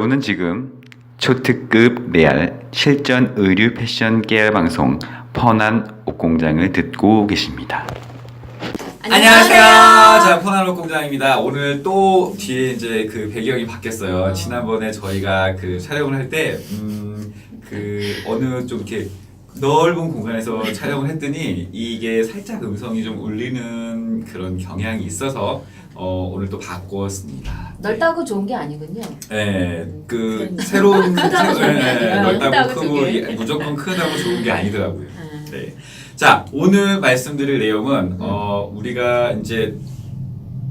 여러분은 지금 초특급 레알 실전 의류 패션 계열 방송 펀한 옷공장을 듣고 계십니다. 안녕하세요. 자, 펀한 옷공장입니다. 오늘 또 뒤에 이제 그 배경이 바뀌었어요. 지난번에 저희가 그 촬영을 할 때, 어느 좀 이렇게 넓은 공간에서 촬영을 했더니 이게 살짝 음성이 좀 울리는 그런 경향이 있어서 오늘 또 바꿨습니다. 넓다고 좋은 게 아니군요. 네, 새로운 크다고 좋은 게 아니라 넓다고 크다고 크고 좋은 게. 무조건 크다고 좋은 게 아니더라고요. 네. 자, 오늘 말씀드릴 내용은 우리가 이제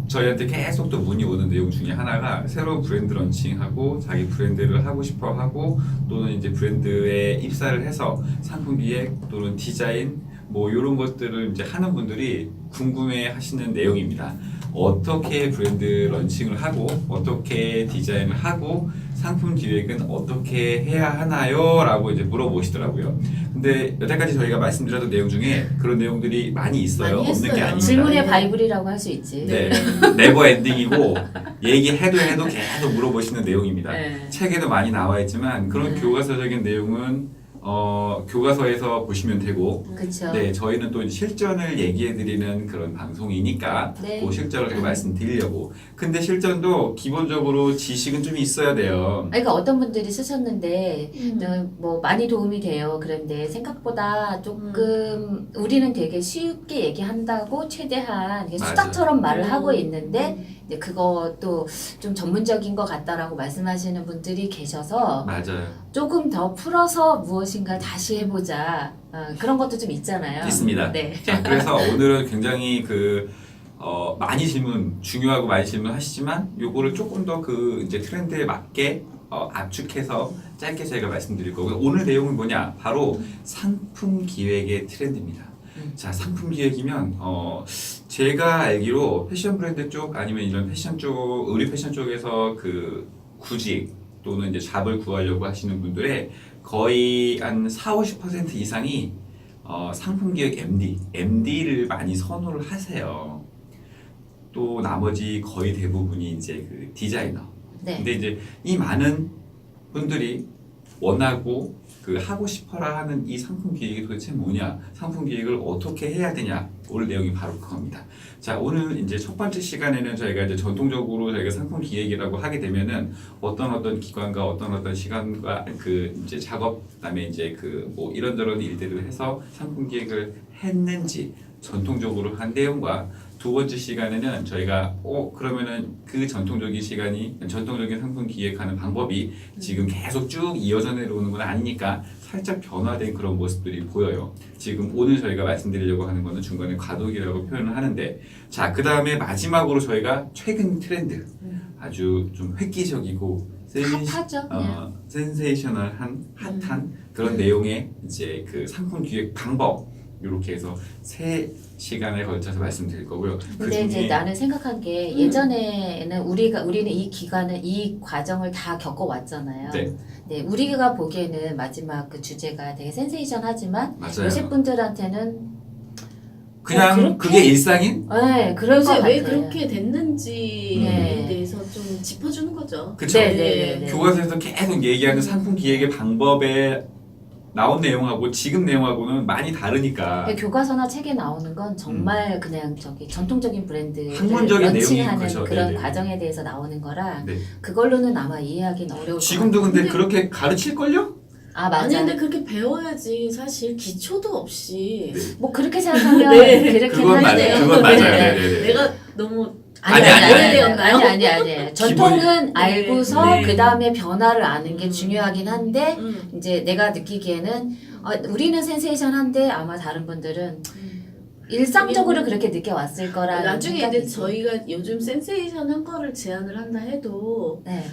저희한테 계속 또 문의 오는 내용 중에 하나가 새로운 브랜드 런칭하고 자기 브랜드를 하고 싶어 하고 또는 이제 브랜드에 입사를 해서 상품 기획 또는 디자인 뭐 이런 것들을 이제 하는 분들이 궁금해 하시는 내용입니다. 어떻게 브랜드 런칭을 하고 어떻게 디자인을 하고 상품 기획은 어떻게 해야 하나요? 라고 이제 물어보시더라고요. 근데 여태까지 저희가 말씀드렸던 내용 중에 그런 내용들이 많이 있어요. 많이 없는 게 했어요. 아닙니다. 질문의 바이블이라고 할 수 있지. 네, 네버 엔딩이고 얘기해도 계속 물어보시는 내용입니다. 네. 책에도 많이 나와 있지만 그런 교과서적인 내용은 교과서에서 보시면 되고 그렇죠. 네, 저희는 또 실전을 얘기해드리는 그런 방송이니까 네. 그 실전을 또 말씀드리려고. 근데 실전도 기본적으로 지식은 좀 있어야 돼요. 그러니까 어떤 분들이 쓰셨는데 뭐 많이 도움이 돼요. 그런데 생각보다 조금 우리는 되게 쉽게 얘기한다고 최대한 이게 맞아요. 수다처럼 말을 하고 있는데 이제 그것도 좀 전문적인 것 같다라고 말씀하시는 분들이 계셔서 맞아요. 조금 더 풀어서 무엇인가 다시 해보자 그런 것도 좀 있잖아요. 있습니다. 네. 자, 그래서 오늘은 굉장히 많이 중요하고 많이 질문하시지만 요거를 조금 더 이제 트렌드에 맞게 압축해서 짧게 저희가 말씀드릴 거고요. 오늘 내용은 뭐냐? 바로 상품 기획의 트렌드입니다. 자, 상품 기획이면 제가 알기로 패션 브랜드 쪽 아니면 이런 패션 쪽, 의류 패션 쪽에서 구직 또는 이제 잡을 구하려고 하시는 분들의 거의 한 40~50% 이상이 상품 기획 MD를 많이 선호를 하세요. 또 나머지 거의 대부분이 이제 디자이너. 네. 근데 이제 이 많은 분들이 원하고 하고 싶어라 하는 이 상품 기획이 도대체 뭐냐? 상품 기획을 어떻게 해야 되냐? 오늘 내용이 바로 그겁니다. 자, 오늘 이제 첫 번째 시간에는 저희가 이제 전통적으로 저희가 상품 기획이라고 하게 되면은 어떤 기관과 어떤 시간과 이제 작업, 그다음에 이제 뭐 이런저런 일들을 해서 상품 기획을 했는지 전통적으로 한 내용과 두 번째 시간에는 저희가 그러면은 전통적인 상품 기획하는 방법이 지금 계속 쭉 이어져 내려오는 건 아니니까 살짝 변화된 그런 모습들이 보여요. 지금 오늘 저희가 말씀드리려고 하는 거는 중간에 과도기라고 표현을 하는데, 자, 그 다음에 마지막으로 저희가 최근 트렌드 아주 좀 획기적이고 핫하죠, 그냥. 센세이셔널한 핫한 그런 내용의 이제 상품 기획 방법, 이렇게 해서 3시간에 걸쳐서 말씀드릴 거고요. 근데 이제 나는 생각한 게 예전에는 우리는 이 과정을 다 겪어왔잖아요. 네. 네, 우리가 보기에는 마지막 주제가 되게 센세이션하지만 맞아요. 요새 분들한테는 그냥 그렇게? 그게 일상인? 네, 그럴 것 그래서 같아요. 왜 그렇게 됐는지에 네. 대해서 좀 짚어주는 거죠. 그쵸? 네. 교과서에서 계속 얘기하는 상품 기획의 방법에 나온 내용하고 지금 내용하고는 많이 다르니까. 교과서나 책에 나오는 건 정말 그냥 전통적인 브랜드를 학문적인 내용이 런칭하는 그렇죠. 그런 네네. 과정에 대해서 나오는 거라 네. 그걸로는 아마 이해하기는 어려울 지금도 것 같아요. 근데 그렇게 가르칠걸요? 아, 맞아. 아니 근데 그렇게 배워야지 사실 기초도 없이 뭐 그렇게 생각하면 네. 그렇긴 그건 하네요. 맞아요. 그건 맞아요. 네. 네네네. 내가 너무 아니. 오래되었나요? 아니. 전통은 알고서 네. 그 다음에 변화를 아는 게 중요하긴 한데 음. 이제 내가 느끼기에는 우리는 센세이션한데 아마 다른 분들은 일상적으로 그렇게 느껴왔을 거라는 나중에 생각이 이제 저희가 요즘 센세이션 한 거를 제안을 한다 해도 네.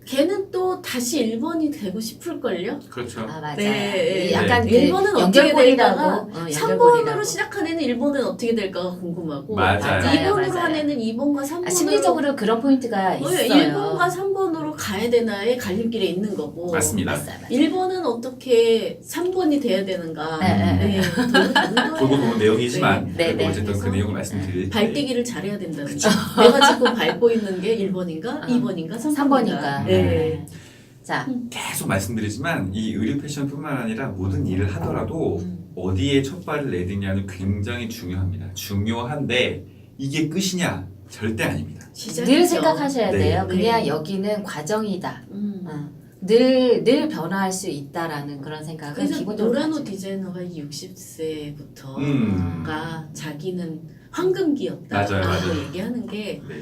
걔는 또 다시 1번이 되고 싶을걸요? 그렇죠. 아, 맞아. 네. 약간 그 1번은 어떻게 연결고리라고. 될까가 3번으로 시작한 애는 1번은 어떻게 될까가 궁금하고 맞아요. 2번으로 맞아요. 한 애는 2번과 3번으로 심리적으로 그런 포인트가 있어요. 1번과 3번으로 가야 되나의 갈림길에 있는 거고 맞습니다. 맞아요. 1번은 어떻게 3번이 돼야 되는가 네. 돌고 도는 내용이지만 네, 그래도 네. 어쨌든 그 내용을 말씀드릴 때 발대기를 잘해야 된다는 거. 내가 지금 밟고 있는 게 1번인가 2번인가 3번인가. 3번인가. 네. 자, 계속 말씀드리지만 이 의류 패션뿐만 아니라 모든 일을 하더라도 어디에 첫 발을 내딛냐는 굉장히 중요합니다. 중요한데 이게 끝이냐? 절대 아닙니다. 늘 생각하셔야 네. 돼요. 네. 그냥 여기는 과정이다. 늘 변화할 수 있다라는 그런 생각은 그래서 기본적으로 노라노 가지고. 디자이너가 60세부터가 음. 자기는 황금기였다라고 맞아요. 얘기하는 게 네.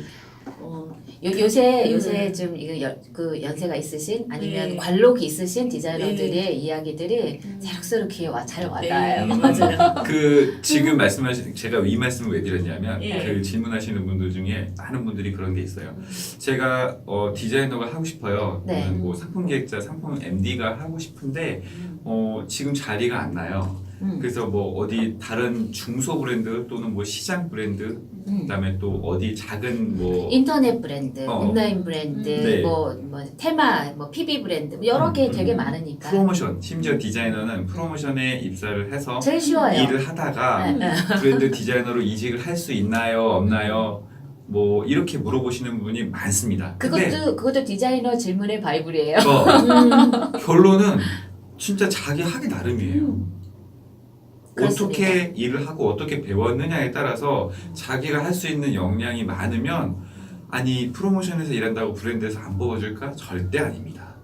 요새 좀 이거 그 연세가 있으신 아니면 네. 관록이 있으신 디자이너들의 이야기들이 새록새록 잘 와닿아요. 네, 맞아요. 그 지금 말씀하신 제가 이 말씀을 왜 드렸냐면 예. 그 질문하시는 분들 중에 많은 분들이 그런 게 있어요. 제가 디자이너가 하고 싶어요. 네. 저는 뭐 상품 기획자, 상품 MD가 하고 싶은데 지금 자리가 안 나요. 그래서 뭐 어디 다른 중소 브랜드 또는 뭐 시장 브랜드 그다음에 또 어디 작은 뭐 인터넷 브랜드, 온라인 브랜드, 네. 뭐 테마, 뭐 PB 브랜드 뭐 여러 개 되게 많으니까 프로모션 심지어 디자이너는 프로모션에 입사를 해서 제일 쉬워요. 일을 하다가 네. 브랜드 디자이너로 이직을 할 수 있나요 없나요 뭐 이렇게 물어보시는 분이 많습니다. 근데 그것도 디자이너 질문의 바이블이에요. 결론은 진짜 자기 하기 나름이에요. 그렇습니다. 어떻게 일을 하고 어떻게 배웠느냐에 따라서 자기가 할 수 있는 역량이 많으면 아니 프로모션에서 일한다고 브랜드에서 안 뽑아줄까? 절대 아닙니다.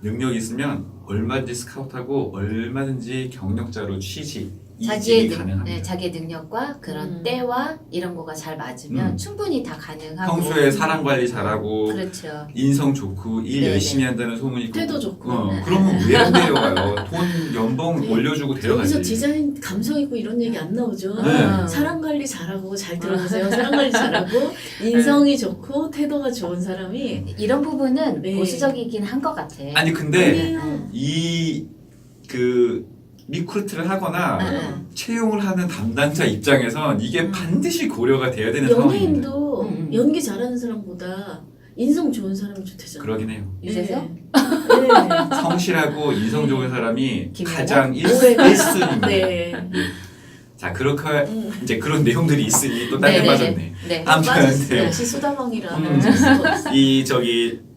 능력이 있으면 얼마든지 스카우트하고 얼마든지 경력자로 취직, 이직이 가능합니다. 자기의 능력과 그런 때와 이런 거가 잘 맞으면 충분히 다 가능하고 평소에 사람 관리 잘하고 그렇죠. 인성 좋고 일 네네. 열심히 한다는 소문이 있고 태도 좋고. 그러면 왜 안 데려가요? 돈 연봉 네. 올려주고 데려가지. 여기서 디자인 감성 있고 이런 얘기 안 나오죠. 네. 사람 관리 잘하고 잘 들어보세요. 사람 관리 잘하고 인성이 좋고 태도가 좋은 사람이 이런 부분은 네. 보수적이긴 한 것 같아. 아니 근데 아니에요. 이 그 리크루트를 하거나 응. 채용을 하는 담당자 입장에선 이게 반드시 고려가 돼야 되는 상황입니다. 연예인도 연기 잘하는 사람보다 인성 좋은 사람이 좋대잖아요. 그러긴 해요. 유재석? 네. 성실하고 인성 좋은 사람이 김연아? 가장 네. 1순위입니다. 네. 자 그렇게 이제 그런 내용들이 있이 또 딴 데 네네네. 빠졌네. 네. 아무튼 빠졌어요. 네. 역시 수다방이라. 이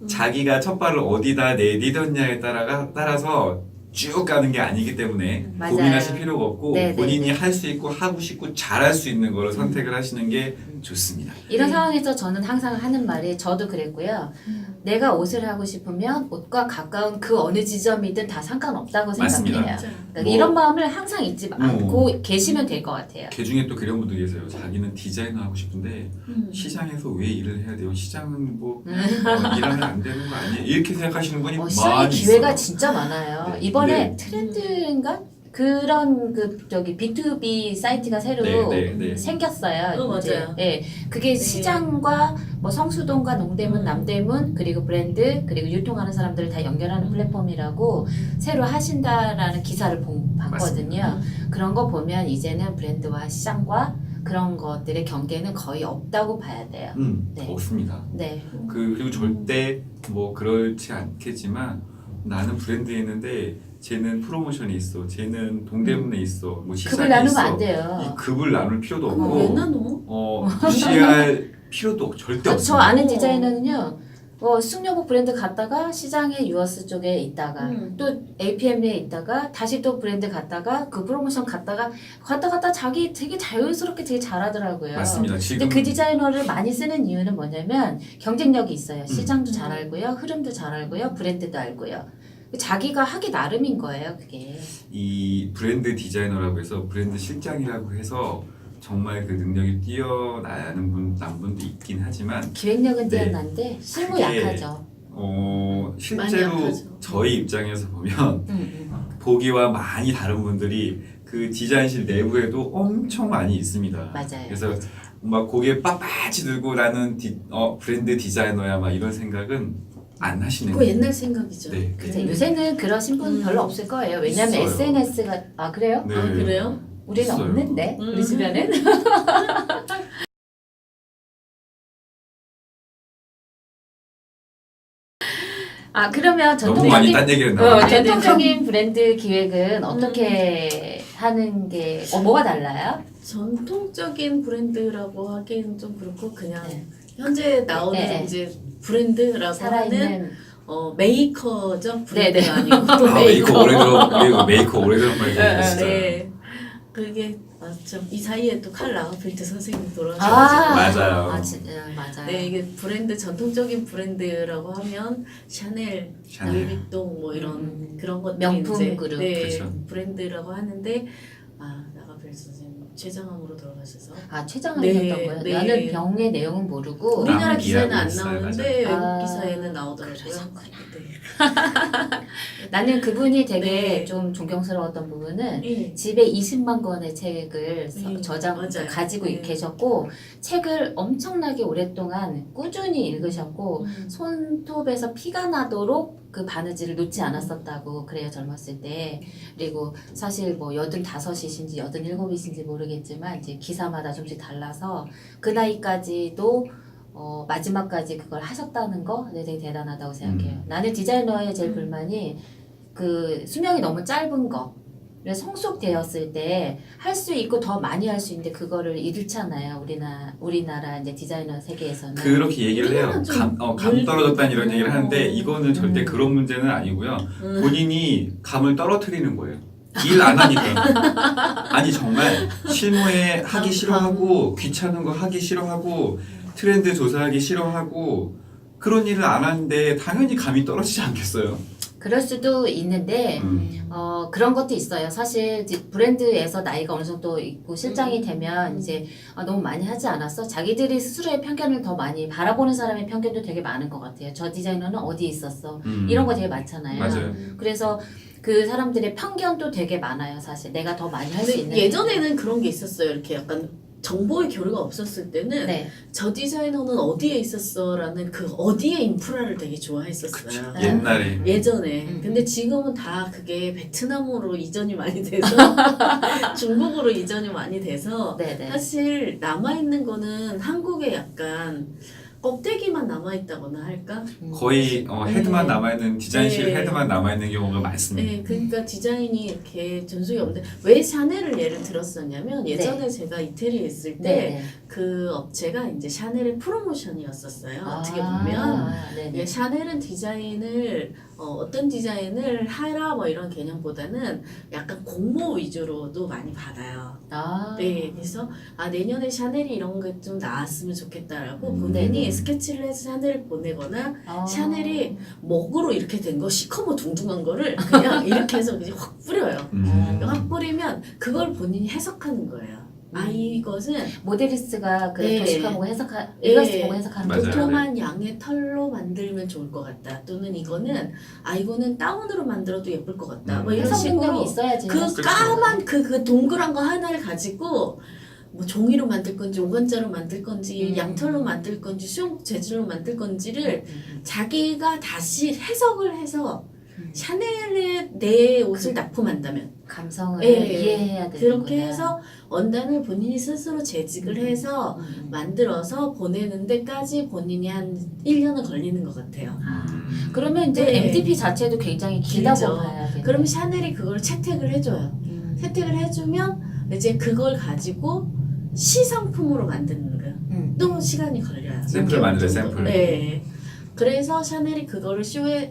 자기가 첫 발을 어디다 내딛었냐에 따라서 쭉 가는 게 아니기 때문에 맞아요. 고민하실 필요가 없고 네네. 본인이 할 수 있고 하고 싶고 잘할 수 있는 거를 선택을 하시는 게 좋습니다. 이런 네. 상황에서 저는 항상 하는 말이 저도 그랬고요. 내가 옷을 하고 싶으면 옷과 가까운 그 어느 지점이든 다 상관없다고 맞습니다. 생각해요. 맞아요. 그러니까 뭐- 이런 마음을 항상 잊지 않고 계시면 될 것 같아요. 개 중에 또 그런 분들이 계세요. 자기는 디자이너 하고 싶은데 시장에서 왜 일을 해야 돼요? 시장은 뭐 일하면 안 되는 거 아니에요? 이렇게 생각하시는 분이 시장에 많이 기회가 있어요. 진짜 많아요. 네. 이번에 네. 트렌드인가? 그런 B2B 사이트가 새로 네. 생겼어요. 맞아요. 이제. 네. 그게 네. 시장과 뭐 성수동과 농대문, 남대문 그리고 브랜드 그리고 유통하는 사람들을 다 연결하는 플랫폼이라고 새로 하신다라는 기사를 봤거든요. 그런 거 보면 이제는 브랜드와 시장과 그런 것들의 경계는 거의 없다고 봐야 돼요. 네. 없습니다. 네. 그리고 절대 뭐 그렇지 않겠지만 나는 브랜드에 있는데 쟤는 프로모션이 있어, 쟤는 동대문에 있어, 뭐 시장에 급을 나누면 있어. 안 돼요. 이 급을 나눌 필요도 그거 왜 없고 나눠? 무시할 필요도 절대 저 없습니다. 아는 디자이너는요. 숙녀복 브랜드 갔다가 시장에 유어스 쪽에 있다가 또 APM에 있다가 다시 또 브랜드 갔다가 그 프로모션 갔다 자기 되게 자연스럽게 되게 잘하더라고요. 맞습니다. 근데 지금 그 디자이너를 많이 쓰는 이유는 뭐냐면 경쟁력이 있어요. 시장도 잘 알고요. 흐름도 잘 알고요. 브랜드도 알고요. 자기가 하기 나름인 거예요, 그게. 이 브랜드 디자이너라고 해서 브랜드 실장이라고 해서 정말 그 능력이 뛰어나는 분도 있긴 하지만 기획력은 네. 뛰어난데 실무 그게 약하죠. 실제로 많이 약하죠. 저희 입장에서 보면 음. 보기와 많이 다른 분들이 그 디자인실 내부에도 엄청 많이 있습니다. 맞아요. 그래서 막 고개 빳빳이 들고 나는 브랜드 디자이너야 막 이런 생각은 안 하시는 그거 옛날 생각이죠. 네. 그래서 요새는 그러신 분 별로 없을 거예요. 왜냐면 있어요. SNS가 그래요? 네. 아 그래요? 우리는 있어요. 없는데 우리 주변엔. 그러면 너무 많이 딴 얘기를 나와. 전통적인 브랜드 기획은 어떻게 하는 게 뭐가 달라요? 전통적인 브랜드라고 하기는 좀 그렇고 그냥 네. 현재 나오는 네. 이제 브랜드라고 하는 살아있는 메이커죠. 네네. 브랜드가 아니고 또 아, 메이커 오래 들은 말이 네, 있어요. 네. 그게 맞죠. 이 사이에 또 칼 라거펠트 선생님 아, 돌아가셔가지고 맞아요. 맞아요. 네, 이게 브랜드 전통적인 브랜드라고 하면 샤넬, 샤넬. 루이비통 뭐 이런 음. 그런 것들이 명품 이제 그룹. 네, 그렇죠. 브랜드라고 하는데 라거펠트 선생님 췌장암으로 돌아가셔서 췌장암이었던 네, 거예요. 네. 나는 병의 내용은 모르고 우리나라 암 기사에는 이야기 안 있어요, 나오는데 맞아요. 외국 아, 기사에는 나오더라고요. 그러셨군요. 네. 나는 그분이 되게 네. 좀 존경스러웠던 부분은 네. 집에 20만 권의 책을 네, 저장 맞아요. 가지고 네. 계셨고 책을 엄청나게 오랫동안 꾸준히 읽으셨고 손톱에서 피가 나도록 그 바느질을 놓지 않았었다고 그래요, 젊었을 때. 그리고 사실 뭐 85이신지 87이신지 모르겠지만 이제 기사마다 좀씩 달라서 그 나이까지도 마지막까지 그걸 하셨다는 거 되게 대단하다고 생각해요. 나는 디자이너의 제일 불만이 그 수명이 너무 짧은 거. 성숙되었을 때 할 수 있고 더 많이 할 수 있는데 그거를 잃잖아요. 우리나라 이제 디자이너 세계에서는. 그렇게 얘기를 해요. 우리나라는 좀 감 떨어졌다는 이런 얘기를 하는데 어. 이거는 절대 그런 문제는 아니고요. 음. 본인이 감을 떨어뜨리는 거예요. 일 안 하니까. 아니 정말 실무에 하기 싫어하고 귀찮은 거 하기 싫어하고 트렌드 조사하기 싫어하고 그런 일을 안 하는데 당연히 감이 떨어지지 않겠어요. 그럴 수도 있는데 그런 것도 있어요. 사실 이제 브랜드에서 나이가 어느 정도 있고 실장이 되면 이제 너무 많이 하지 않았어? 자기들이 스스로의 편견을 더 많이 바라보는 사람의 편견도 되게 많은 것 같아요. 저 디자이너는 어디 있었어? 이런 거 되게 많잖아요. 맞아요. 그래서 그 사람들의 편견도 되게 많아요. 사실 내가 더 많이 할 수 근데 있는. 예전에는 그런 게 있었어요. 이렇게 약간 정보의 교류가 없었을 때는 네. 저 디자이너는 어디에 있었어라는 그 어디에 인프라를 되게 좋아했었어요. 옛날에 예전에. 근데 지금은 다 그게 베트남으로 이전이 많이 돼서 중국으로 이전이 많이 돼서 네네. 사실 남아있는 거는 한국에 약간 껍데기만 남아있다거나 할까? 거의 헤드만 네. 남아있는 디자인실 네. 헤드만 남아있는 경우가 많습니다. 네, 그러니까 디자인이 이렇게 전속이 없는데 왜 샤넬을 예를 들었었냐면 예전에 제가 이태리에 있을 때 네네. 그 업체가 이제 샤넬의 프로모션이었었어요. 어떻게 보면 네네. 예, 샤넬은 디자인을 어떤 디자인을 하라 뭐 이런 개념보다는 약간 공모 위주로도 많이 받아요. 네, 그래서 내년에 샤넬이 이런 게 좀 나왔으면 좋겠다라고 본인이 스케치를 해서 샤넬을 보내거나 샤넬이 먹으로 이렇게 된 거 시커먼 둥둥한 거를 그냥 이렇게 해서 그냥 확 뿌려요. 확 뿌리면 그걸 본인이 해석하는 거예요. 이것은 모델리스트가 그 네. 도식화 보고 일러스트 보고 해석하는 맞아요. 거죠. 도톰한 양의 털로 만들면 좋을 것 같다. 또는 이거는 이거는 다운으로 만들어도 예쁠 것 같다. 뭐 이런 해석 식으로 능력이 있어야지. 그 해석 까만 그 동그란 거 하나를 가지고 뭐 종이로 만들 건지 오간자로 만들 건지 양털로 만들 건지 수영복 재질로 만들 건지를 자기가 다시 해석을 해서 샤넬에 내 옷을 납품한다면 감성을 예, 이해해야 되는 그렇게 해서 원단을 본인이 스스로 재직을 해서 만들어서 보내는 데까지 본인이 한 1년은 걸리는 것 같아요. 그러면 이제 네. MDP 자체도 굉장히 길다고 길죠. 봐야 돼요. 그러면 샤넬이 그걸 채택을 해줘요. 채택을 해주면 이제 그걸 가지고 시상품으로 만드는 거예요. 또 시간이 걸려요. 샘플 만들어요, 샘플. 네. 그래서 샤넬이 그거를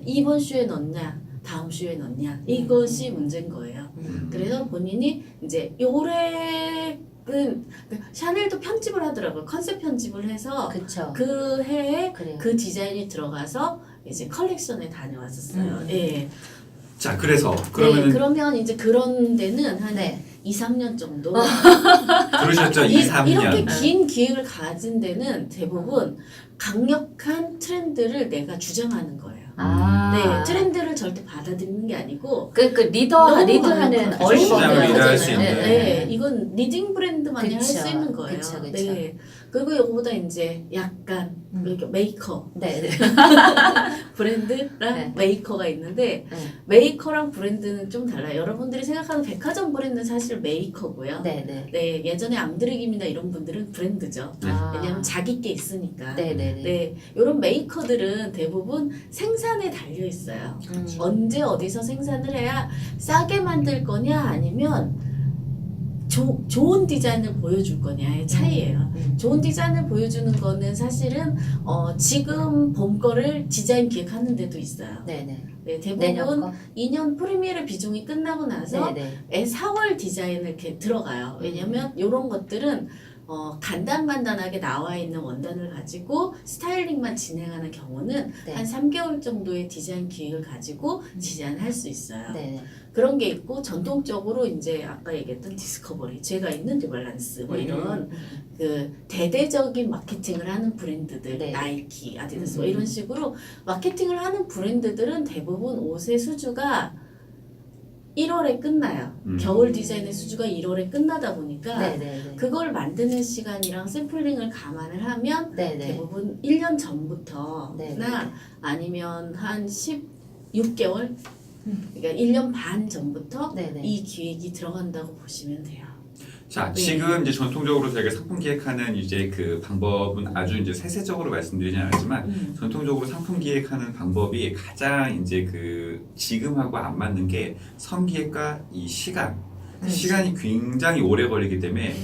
이번 쇼에 넣냐, 다음 쇼에 넣냐, 이것이 문제인 거예요. 그래서 본인이 이제 올해는 샤넬도 편집을 하더라고요. 컨셉 편집을 해서 그쵸. 그 해에 그래요. 그 디자인이 들어가서 이제 컬렉션에 다녀왔었어요. 예. 자, 그래서 네, 그러면은 그러면 이제 그런 데는 한 네. 2, 3년 정도 그러셨죠? 2, 3년. 이렇게 긴 기획을 가진 데는 대부분 강력한 트렌드를 내가 주장하는 거예요. 네, 트렌드를 절대 받아들이는 게 아니고 그 리더하는 시장을 얼버를 리드할 수 하잖아요. 있는. 네, 이건 리딩 브랜드만이 할 그쵸. 수 있는 거예요. 그쵸. 네. 그리고 이거보다 이제 약간 이렇게 메이커 네. 브랜드랑 네. 메이커가 있는데 네. 메이커랑 브랜드는 좀 달라요. 여러분들이 생각하는 백화점 브랜드는 사실 메이커고요. 네. 네. 네, 예전에 암드레김이나 이런 분들은 브랜드죠. 왜냐하면 자기 게 있으니까. 네. 네. 네, 이런 메이커들은 대부분 생산에 달려 있어요. 언제 어디서 생산을 해야 싸게 만들 거냐 아니면 좋은 디자인을 보여줄 거냐의 차이예요. 좋은 디자인을 보여주는 거는 사실은 지금 봄 거를 디자인 기획하는 데도 있어요. 네네. 네, 내년 대부분 거. 2년 프리미어르 비중이 끝나고 나서 네네. 4월 디자인을 이렇게 들어가요. 왜냐면 이런 것들은 간단간단하게 나와 있는 원단을 가지고 스타일링만 진행하는 경우는 네. 한 3개월 정도의 디자인 기획을 가지고 디자인할 수 있어요. 네네. 그런 게 있고 전통적으로 이제 아까 얘기했던 디스커버리, 제가 있는 뉴발란스 뭐 이런 그 대대적인 마케팅을 하는 브랜드들, 네. 나이키, 아디다스 뭐 이런 식으로 마케팅을 하는 브랜드들은 대부분 옷의 수주가 1월에 끝나요. 겨울 디자인의 수주가 1월에 끝나다 보니까 네네네. 그걸 만드는 시간이랑 샘플링을 감안을 하면 네네. 대부분 1년 전부터나 네네. 아니면 한 16개월 그러니까 1년 반 전부터 네네. 이 기획이 들어간다고 보시면 돼요. 자, 네. 지금 이제 전통적으로 저희가 상품 기획하는 이제 그 방법은 아주 이제 세세적으로 말씀드리진 않았지만 전통적으로 상품 기획하는 방법이 가장 이제 그 지금하고 안 맞는 게 선기획과 이 시간. 시간이 굉장히 오래 걸리기 때문에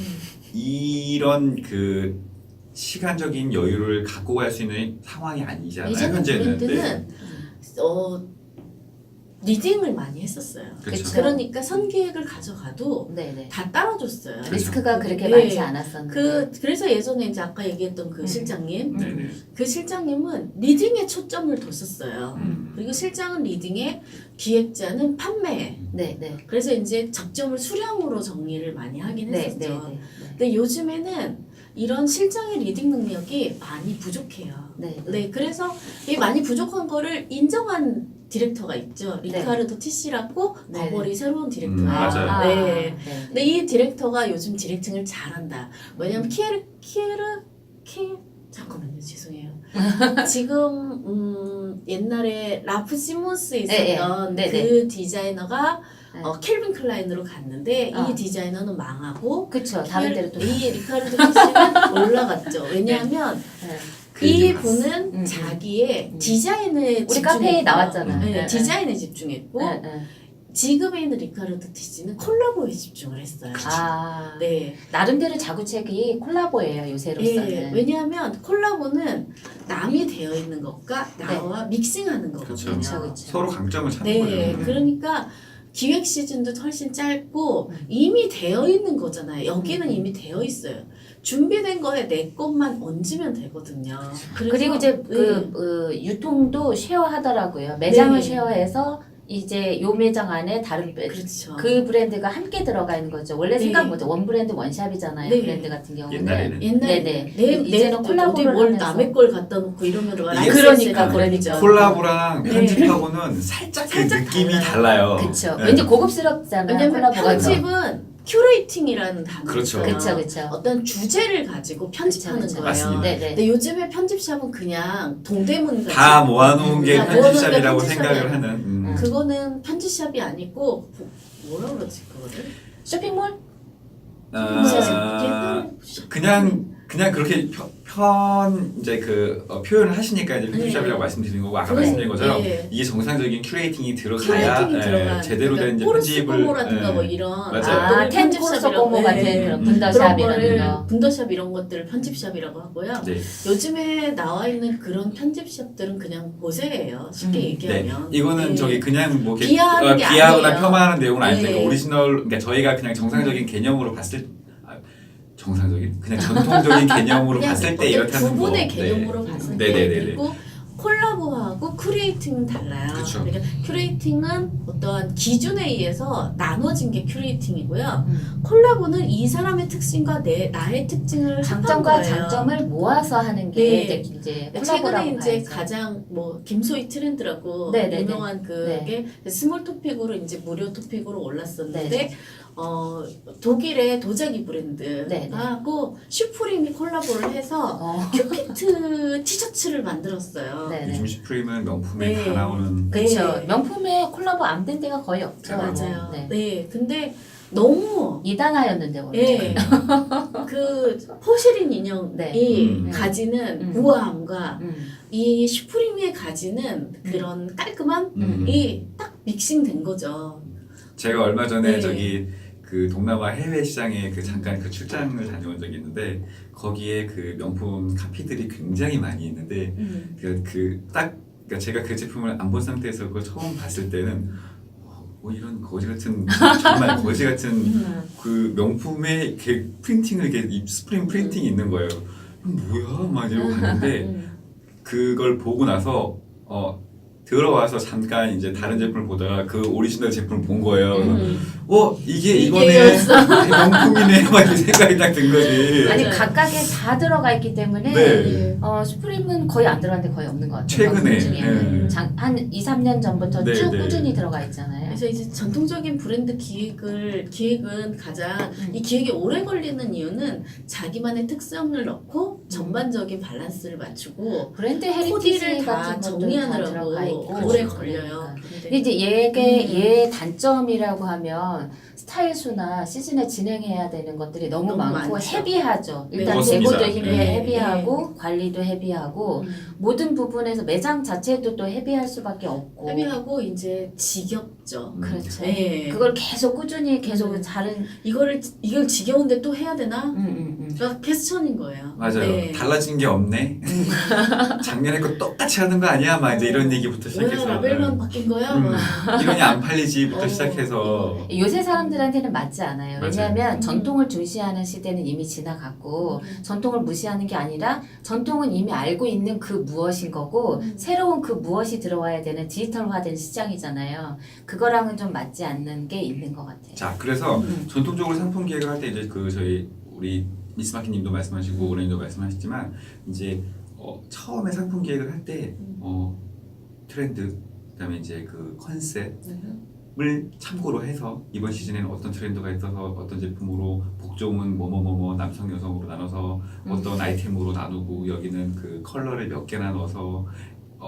이런 그 시간적인 여유를 갖고 갈 수 있는 상황이 아니잖아요. 예전에 현재는. 브랜드는 리딩을 많이 했었어요. 그렇죠. 그러니까 선기획을 가져가도 네네. 다 따라줬어요. 리스크가 그렇게 네. 많지 않았었는데. 그래서 예전에 이제 아까 얘기했던 그 실장님, 네네. 그 실장님은 리딩에 초점을 뒀었어요. 그리고 실장은 리딩에, 기획자는 판매에. 네네. 그래서 이제 적점을 수량으로 정리를 많이 하긴 했었죠. 네네네. 근데 요즘에는 이런 실장의 리딩 능력이 많이 부족해요. 네. 네, 그래서 이 많이 부족한 거를 인정한 디렉터가 있죠. 리카르도 티시라고 네. 버버리 새로운 디렉터예요. 맞아요. 네. 근데 이 디렉터가 요즘 디렉팅을 잘한다. 왜냐면 잠깐만요, 죄송해요. 지금 옛날에 라프 시몬스에 있었던 네, 그 디자이너가 네. 캘빈 클라인으로 갔는데 이 디자이너는 망하고 그쵸. 다른 데로 또. 이 리카르도 티시는 올라갔죠. 왜냐하면 네. 이 분은 자기의 디자인에 우리 집중했고, 카페에 나왔잖아요. 네, 네, 디자인에 집중했고 네, 네. 지금에 있는 리카르도 티시는 콜라보에 집중을 했어요. 아, 네. 나름대로 자구책이 콜라보예요, 요새로서는. 예, 왜냐하면 콜라보는 남이 되어 있는 것과 나와 믹싱하는 거거든요. 그렇죠. 그쵸. 서로 강점을 찾는 네, 거예요. 그러니까 기획 시즌도 훨씬 짧고 이미 되어 있는 거잖아요. 여기는 이미 되어 있어요. 준비된 거에 내 것만 얹으면 되거든요. 그래서, 그리고 이제 네. 유통도 쉐어하더라고요. 매장을 네. 쉐어해서 이제 요 매장 안에 다른 그렇죠. 그 브랜드가 함께 들어가 있는 거죠. 원래 네. 생각 못해 원 브랜드 원샵이잖아요. 네. 브랜드 같은 경우는. 옛날에는. 옛날에 네네. 이제는 이제는 콜라보를 뭘 하면서. 남의 걸 갖다 놓고 이러면 그러니까. 콜라보랑 네. 편집하고는 살짝 그 살짝 느낌이 달라요. 달라요. 그쵸. 네. 왠지 고급스럽잖아요. 왜냐면 콜라보가 더. 편집은 큐레이팅이라는 단어가 그렇죠. 있어요. 그쵸. 어떤 주제를 가지고 편집하는 그쵸. 거예요. 맞습니다. 네네. 근데 요즘에 편집샵은 그냥 동대문 같이 다 모아놓은 게 다 모아놓은 게 편집샵이라고 편집샵이 생각을 아니에요. 하는. 그거는 편집샵이 아니고 뭐라 그러지 그거를? 쇼핑몰? 그냥 그렇게 이제 그 편집을 하시니까 이제 편집샵이라고 말씀드린 거고 아까 네. 말씀드린 것처럼 네. 이게 정상적인 큐레이팅이 들어가야 큐레이팅이 들어간 제대로 된 이제 포르스 편집을 꼬모라든가 뭐 이런 맞아요. 텐 코르소 꼬모 같은 그런 그런 분더샵 이런 거를 거. 분더샵 이런 것들을 편집샵이라고 하고요. 네. 요즘에 나와 있는 그런 편집샵들은 그냥 보세예요. 쉽게 네. 얘기하면. 이거는 네. 저기 그냥 뭐 이렇게 비하하는 게 비하하거나 아니에요. 폄하하는 내용은 아닌데 네. 그러니까 오리지널 그러니까 저희가 그냥 정상적인 개념으로 봤을 정상적인 그냥 전통적인 개념으로 그냥 봤을 때 어떤 이렇다는 거. 부분의 개념으로 봤을 때 네네네네. 그리고 콜라보하고 큐레이팅은 달라요. 그쵸. 그러니까 큐레이팅은 어떠한 기준에 의해서 나눠진 게 큐레이팅이고요. 콜라보는 이 사람의 특징과 나의 특징을 합한 장점과 거예요. 장점을 모아서 하는 게 네. 이제 콜라보라고 최근에 이제 봐야죠. 가장 뭐 김소희 트렌드라고 네네네. 유명한 그게 스몰 토픽으로 이제 무료 토픽으로 올랐었는데 네네. 독일의 도자기 브랜드하고 네네. 슈프림이 콜라보를 해서 큐피트 티셔츠를 만들었어요. 네네. 요즘 슈프림은 명품에 네. 다 나오는 그렇죠. 네. 명품에 콜라보 안 된 데가 거의 없죠. 맞아요. 네. 네. 근데 너무 이단화였는데 원래. 예. 그 포시린 인형이 네. 가지는 우아함과 음. 이 슈프림이 가지는 그런 깔끔함이 딱 믹싱된 거죠. 제가 얼마 전에 네. 저기 그 동남아 해외 시장에 그 잠깐 그 출장을 다녀온 적이 있는데 거기에 그 명품 카피들이 굉장히 많이 있는데 그러니까 제가 그 제품을 안 본 상태에서 그걸 처음 봤을 때는 뭐 이런 거지 같은 정말 거지 같은 그 명품의 이렇게 프린팅을 이렇게 스프링 프린팅이 있는 거예요. 뭐야 막 이러고 봤는데 그걸 보고 나서 들어와서 잠깐 이제 다른 제품을 보다가 그 오리지널 제품을 본 거예요. 이거네 명품이네 막 이 생각이 딱 든 거지. 아니 각각에 다 들어가 있기 때문에 네. 슈프림은 거의 안 들어갔는데 거의 없는 것 같아요. 최근에 중에. 한 2, 3년 전부터 네, 쭉 네. 꾸준히 들어가 있잖아요. 그래서 이제 전통적인 브랜드 기획은 가장 이 기획이 오래 걸리는 이유는 자기만의 특성을 넣고 전반적인 밸런스를 맞추고 브랜드 코디를 헤리티지 다 같은 것도 다 정리하느라고 들어가 있고 오래 그렇죠. 걸려요. 근데 이제 얘의 단점이라고 하면 스타일수나 시즌에 진행해야 되는 것들이 너무 많고 많죠. 헤비하죠. 일단 그렇습니다. 재고도 네. 헤비하고 관리도 헤비하고 모든 부분에서 매장 자체도 또 헤비할 수밖에 없고 헤비하고 이제 지겹죠. 그렇죠. 네. 그걸 계속 꾸준히 계속 다른 이걸 지겨운데 또 해야 되나? 음. 그러니까 패션인 거예요. 맞아요. 네. 달라진 게 없네. 작년에 거 똑같이 하는 거 아니야? 막 이제 이런 얘기부터 뭐야 시작해서 라벨만 바뀐 거야? 막. 이론이 안 팔리지부터 어. 시작해서 요새 사람들한테는 맞지 않아요. 맞아요. 왜냐하면 전통을 중시하는 시대는 이미 지나갔고 전통을 무시하는 게 아니라 전통은 이미 알고 있는 그 무엇인 거고 새로운 그 무엇이 들어와야 되는 디지털화된 시장이잖아요. 그거랑은 좀 맞지 않는 게 있는 것 같아요. 자 그래서 전통적으로 상품 기획을 할 때 이제 우리 미스마키님도 말씀하시고 오렌님도 말씀하셨지만 이제 처음에 상품 기획을 할 때 트렌드 그다음에 이제 그 컨셉을 참고로 해서 이번 시즌에는 어떤 트렌드가 있어서 어떤 제품으로 복종은 뭐뭐뭐뭐 남성 여성으로 나눠서 어떤 아이템으로 나누고 여기는 그 컬러를 몇 개나 넣어서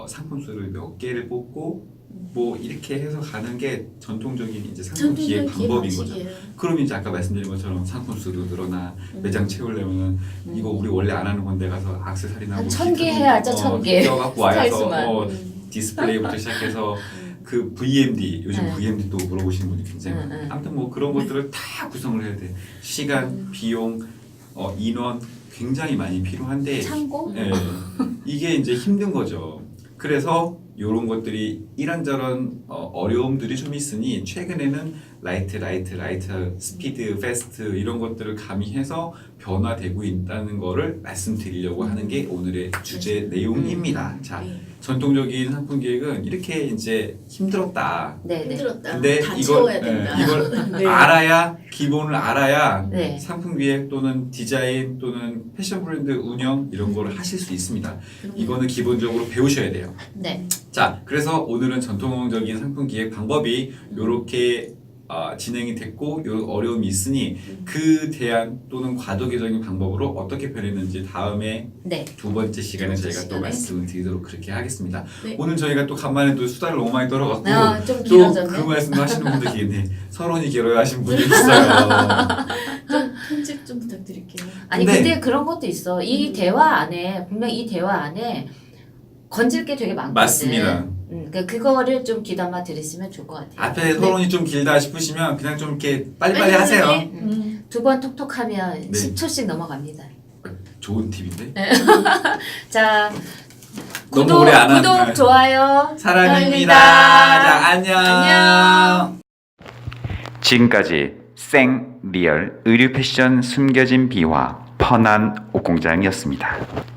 상품 수를 몇 개를 뽑고 뭐 이렇게 해서 가는 게 전통적인 이제 상품 기획 방법인 거죠. 방식이에요. 그럼 이제 아까 말씀드린 것처럼 상품 수도 늘어나 매장 채우려면 이거 우리 원래 안 하는 건데 가서 액세서리나 한 1000개 해야죠, 1000개. 갖고 와서 스타일수만. 디스플레이부터 시작해서 그 VMD 요즘 네. VMD 또 물어보시는 분이 굉장히 많아요. 아무튼 뭐 그런 것들을 다 구성을 해야 돼. 시간, 비용, 인원 굉장히 많이 필요한데 참고? 예, 이게 이제 힘든 거죠. 그래서 이런 것들이 이런저런 어려움들이 좀 있으니 최근에는 라이트, 스피드, 패스트 이런 것들을 가미해서 변화되고 있다는 거를 말씀드리려고 하는 게 오늘의 주제 내용입니다. 자, 네. 전통적인 상품 기획은 이렇게 이제 힘들었다. 네. 힘들었다. 근데 다 이걸 채워야 된다. 이걸 네. 알아야 기본을 알아야 네. 상품 기획 또는 디자인 또는 패션 브랜드 운영 이런 거를 하실 수 있습니다. 이거는 기본적으로 배우셔야 돼요. 네. 자, 그래서 오늘은 전통적인 상품 기획 방법이 이렇게 진행이 됐고 요 어려움이 있으니 그 대안 또는 과도기적인 방법으로 어떻게 변했는지 다음에 네. 두 번째 시간에 두 번째 저희가 또 시간에. 말씀을 드리도록 그렇게 하겠습니다. 네. 오늘 저희가 또 간만에 또 수다를 너무 많이 떨어갖고 좀 또 길어졌네. 그 말씀도 하시는 분들 계시네. 서론이 길어야 하신 분이 있어요. 좀 편집 좀 부탁드릴게요. 아니 근데- 근데 그런 것도 있어. 이 대화 안에 분명 이 대화 안에 건질 게 되게 많거든. 맞습니다. 그러니까 그거를 좀 귀담아 들으시면 좋을 것 같아요. 앞에 서론이 좀 길다 싶으시면 그냥 좀 이렇게 빨리빨리 하세요. 두 번 톡톡하면 네. 10초씩 넘어갑니다. 좋은 팁인데? 자, 너무 구독, 오래 안 하는 구독, 거야. 좋아요. 사랑입니다. 자, 안녕. 지금까지 생 리얼 의류 패션 숨겨진 비화 펀한 옷공장이었습니다.